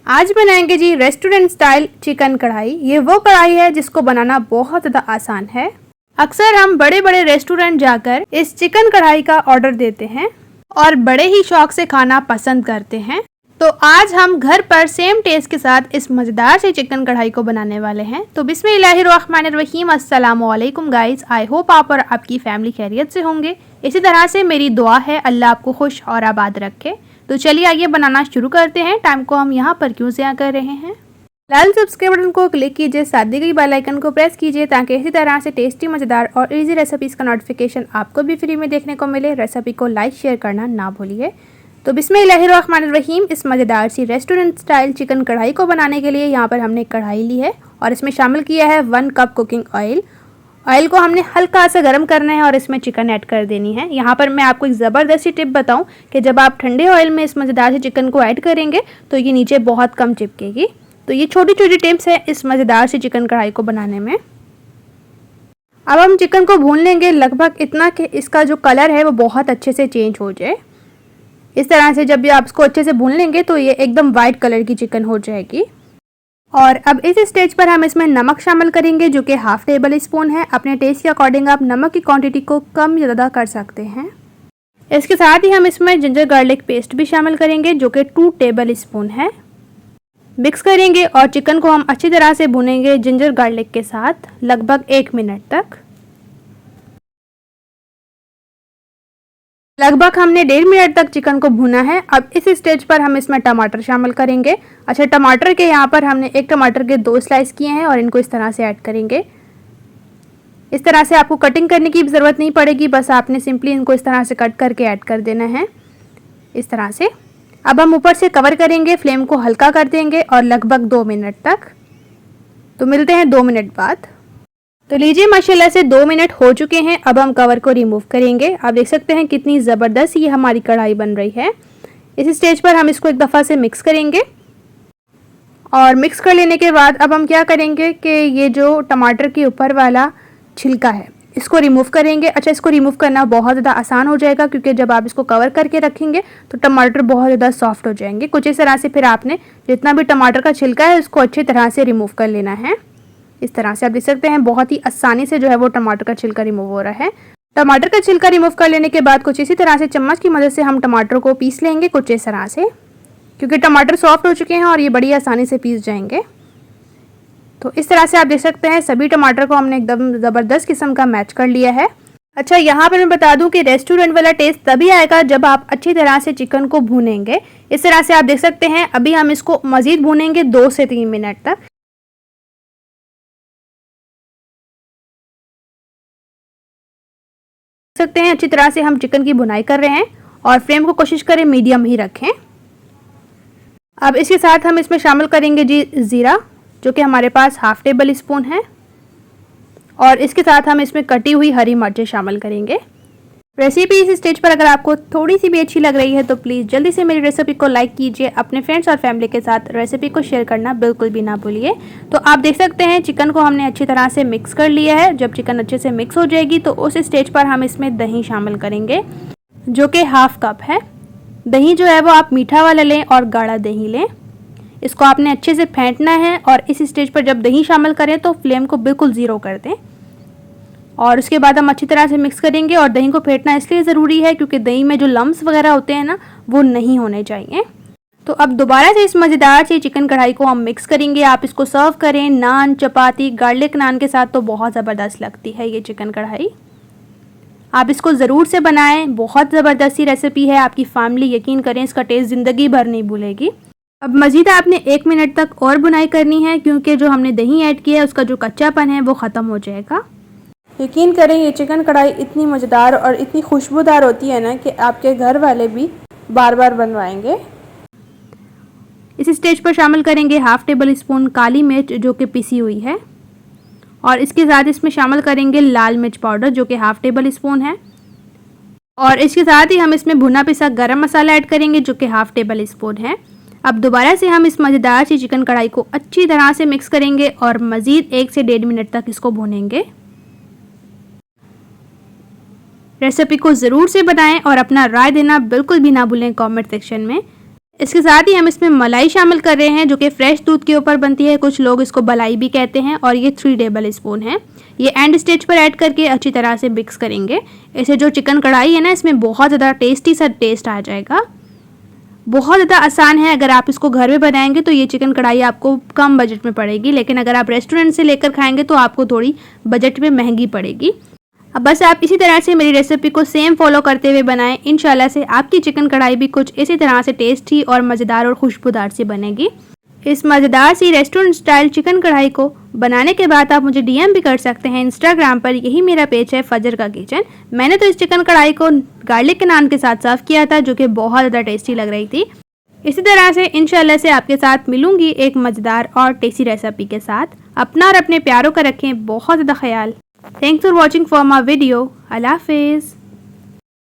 आज बनाएंगे जी restaurant style chicken कढ़ाई। ये वो कढ़ाई है जिसको बनाना बहुत ज़्यादा आसान है। अक्सर हम बड़े बड़े रेस्टोरेंट जाकर इस चिकन कढ़ाई का ऑर्डर देते हैं और बड़े ही शौक से खाना पसंद करते हैं। तो आज हम घर पर सेम टेस्ट के साथ इस मज़ेदार से चिकन कढ़ाई को बनाने वाले हैं। तो बिस्मिल्लाहिर्रहमानिर्रहीम, अस्सलाम वालेकुम गाइस। आई होप आप और आपकी फैमिली खैरियत से होंगे। इसी तरह से मेरी दुआ है अल्लाह आपको खुश और आबाद रखे। तो चलिए आइए बनाना शुरू करते हैं। टाइम को हम यहाँ पर क्यों ज़्यादा कर रहे हैं। लाल सब्सक्राइब बटन को क्लिक कीजिए, साथ दी गई बेल आइकन को प्रेस कीजिए ताकि इसी तरह से टेस्टी, मज़ेदार और इजी रेसिपीज़ का नोटिफिकेशन आपको भी फ्री में देखने को मिले। रेसिपी को लाइक शेयर करना ना भूलिए। तो बिस्मिल्लाहिर्रहमानिर्रहीम, इस मज़ेदार सी रेस्टोरेंट स्टाइल चिकन कढ़ाई को बनाने के लिए यहाँ पर हमने कढ़ाई ली है और इसमें शामिल किया है 1 कप कुकिंग ऑयल। ऑयल को हमने हल्का सा गर्म करना है और इसमें चिकन ऐड कर देनी है। यहाँ पर मैं आपको एक ज़बरदस्त सी टिप बताऊँ कि जब आप ठंडे ऑयल में इस मज़ेदार से चिकन को ऐड करेंगे तो ये नीचे बहुत कम चिपकेगी। तो ये छोटी छोटी टिप्स है इस मज़ेदार से चिकन कढ़ाई को बनाने में। अब हम चिकन को भून लेंगे लगभग इतना कि इसका जो कलर है वो बहुत अच्छे से चेंज हो जाए। इस तरह से जब भी आप इसको अच्छे से भून लेंगे तो ये एकदम वाइट कलर की चिकन हो जाएगी। और अब इस स्टेज पर हम इसमें नमक शामिल करेंगे जो कि हाफ टेबल स्पून है। अपने टेस्ट के अकॉर्डिंग आप नमक की क्वांटिटी को कम या ज़्यादा कर सकते हैं। इसके साथ ही हम इसमें जिंजर गार्लिक पेस्ट भी शामिल करेंगे जो कि 2 टेबल स्पून है। मिक्स करेंगे और चिकन को हम अच्छी तरह से भूनेंगे जिंजर गार्लिक के साथ लगभग 1 मिनट तक। लगभग हमने 1.5 मिनट तक चिकन को भुना है। अब इस स्टेज पर हम इसमें टमाटर शामिल करेंगे। अच्छा, टमाटर के यहाँ पर हमने एक टमाटर के 2 स्लाइस किए हैं और इनको इस तरह से ऐड करेंगे। इस तरह से आपको कटिंग करने की ज़रूरत नहीं पड़ेगी, बस आपने सिंपली इनको इस तरह से कट करके ऐड कर देना है इस तरह से। अब हम ऊपर से कवर करेंगे, फ्लेम को हल्का कर देंगे और लगभग 2 मिनट तक। तो मिलते हैं 2 मिनट बाद। तो लीजिए माशाल्लाह से 2 मिनट हो चुके हैं। अब हम कवर को रिमूव करेंगे। आप देख सकते हैं कितनी ज़बरदस्त ये हमारी कढ़ाई बन रही है। इस स्टेज पर हम इसको एक दफ़ा से मिक्स करेंगे और मिक्स कर लेने के बाद अब हम क्या करेंगे कि ये जो टमाटर के ऊपर वाला छिलका है इसको रिमूव करेंगे। अच्छा, इसको रिमूव करना बहुत ज़्यादा आसान हो जाएगा क्योंकि जब आप इसको कवर करके रखेंगे तो टमाटर बहुत ज़्यादा सॉफ्ट हो जाएंगे। कुछ इस तरह से फिर आपने जितना भी टमाटर का छिलका है उसको अच्छी तरह से रिमूव कर लेना है। इस तरह से आप देख सकते हैं बहुत ही आसानी से जो है वो टमाटर का छिलका रिमूव हो रहा है। टमाटर का छिलका रिमूव कर लेने के बाद कुछ इसी तरह से चम्मच की मदद से हम टमाटर को पीस लेंगे कुछ इस तरह से, क्योंकि टमाटर सॉफ्ट हो चुके हैं और ये बड़ी आसानी से पीस जाएंगे। तो इस तरह से आप देख सकते हैं सभी टमाटर को हमने एकदम ज़बरदस्त किस्म का मैच कर लिया है। अच्छा, यहाँ पर मैं बता दूं कि रेस्टोरेंट वाला टेस्ट तभी आएगा जब आप अच्छी तरह से चिकन को भूनेंगे। इस तरह से आप देख सकते हैं अभी हम इसको मज़ीद भूनेंगे 2 से 3 मिनट तक। सकते हैं अच्छी तरह से हम चिकन की भुनाई कर रहे हैं और फ्लेम को कोशिश करें मीडियम ही रखें। अब इसके साथ हम इसमें शामिल करेंगे जी ज़ीरा जो कि हमारे पास हाफ टेबल स्पून है और इसके साथ हम इसमें कटी हुई हरी मिर्चें शामिल करेंगे। रेसिपी इस स्टेज पर अगर आपको थोड़ी सी भी अच्छी लग रही है तो प्लीज़ जल्दी से मेरी रेसिपी को लाइक कीजिए। अपने फ्रेंड्स और फैमिली के साथ रेसिपी को शेयर करना बिल्कुल भी ना भूलिए। तो आप देख सकते हैं चिकन को हमने अच्छी तरह से मिक्स कर लिया है। जब चिकन अच्छे से मिक्स हो जाएगी तो उस स्टेज पर हम इसमें दही शामिल करेंगे जो कि हाफ कप है। दही जो है वो आप मीठा वाला लें और गाढ़ा दही लें। इसको आपने अच्छे से फेंटना है और इस स्टेज पर जब दही शामिल करें तो फ्लेम को बिल्कुल ज़ीरो कर दें और उसके बाद हम अच्छी तरह से मिक्स करेंगे। और दही को फेंटना इसलिए ज़रूरी है क्योंकि दही में जो लम्स वगैरह होते हैं ना वो नहीं होने चाहिए। तो अब दोबारा से इस मज़ेदार सी चिकन कढ़ाई को हम मिक्स करेंगे। आप इसको सर्व करें नान, चपाती, गार्लिक नान के साथ तो बहुत ज़बरदस्त लगती है ये चिकन कढ़ाई। आप इसको ज़रूर से बनाएं, बहुत ज़बरदस्त सी रेसिपी है। आपकी फैमिली यकीन करें इसका टेस्ट ज़िंदगी भर नहीं भूलेगी। अब मज़ीद आपने 1 मिनट तक और बुनाई करनी है क्योंकि जो हमने दही ऐड किया है उसका जो कच्चापन है वो ख़त्म हो जाएगा। यकीन करें ये चिकन कढ़ाई इतनी मज़ेदार और इतनी खुशबूदार होती है ना कि आपके घर वाले भी बार बार बनवाएंगे। इस स्टेज पर शामिल करेंगे हाफ टेबल स्पून काली मिर्च जो कि पिसी हुई है और इसके साथ इसमें शामिल करेंगे लाल मिर्च पाउडर जो कि हाफ टेबल स्पून है और इसके साथ ही हम इसमें भुना पिसा गरम मसाला ऐड करेंगे जो कि हाफ टेबल स्पून है। अब दोबारा से हम इस मज़ेदार सी चिकन कढ़ाई को अच्छी तरह से मिक्स करेंगे और मज़ीद 1 से 1.5 मिनट तक इसको भूनेंगे। रेसिपी को ज़रूर से बनाएं और अपना राय देना बिल्कुल भी ना भूलें कमेंट सेक्शन में। इसके साथ ही हम इसमें मलाई शामिल कर रहे हैं जो कि फ्रेश दूध के ऊपर बनती है। कुछ लोग इसको मलाई भी कहते हैं। और ये 3 टेबल स्पून है। ये एंड स्टेज पर ऐड करके अच्छी तरह से मिक्स करेंगे। इससे जो चिकन कढ़ाई है ना, इसमें बहुत ज़्यादा टेस्टी सा टेस्ट आ जाएगा। बहुत ज़्यादा आसान है। अगर आप इसको घर में बनाएंगे तो ये चिकन कढ़ाई आपको कम बजट में पड़ेगी, लेकिन अगर आप रेस्टोरेंट से लेकर खाएंगे तो आपको थोड़ी बजट में महंगी पड़ेगी। अब बस आप इसी तरह से मेरी रेसिपी को सेम फॉलो करते हुए बनाएं। इंशाल्लाह से आपकी चिकन कढ़ाई भी कुछ इसी तरह से टेस्टी और मज़ेदार और खुशबूदार सी बनेगी। इस मज़ेदार सी रेस्टोरेंट स्टाइल चिकन कढ़ाई को बनाने के बाद आप मुझे DM भी कर सकते हैं इंस्टाग्राम पर। यही मेरा पेज है फजर का किचन। मैंने तो इस चिकन कढ़ाई को गार्लिक के नान के साथ सर्व किया था जो कि बहुत ज़्यादा टेस्टी लग रही थी। इसी तरह से इंशाल्लाह से आपके साथ मिलूंगी एक मज़ेदार और टेस्टी रेसिपी के साथ। अपना और अपने प्यारों का रखें बहुत ज़्यादा ख्याल। Thanks for watching for my video. Allah Hafiz.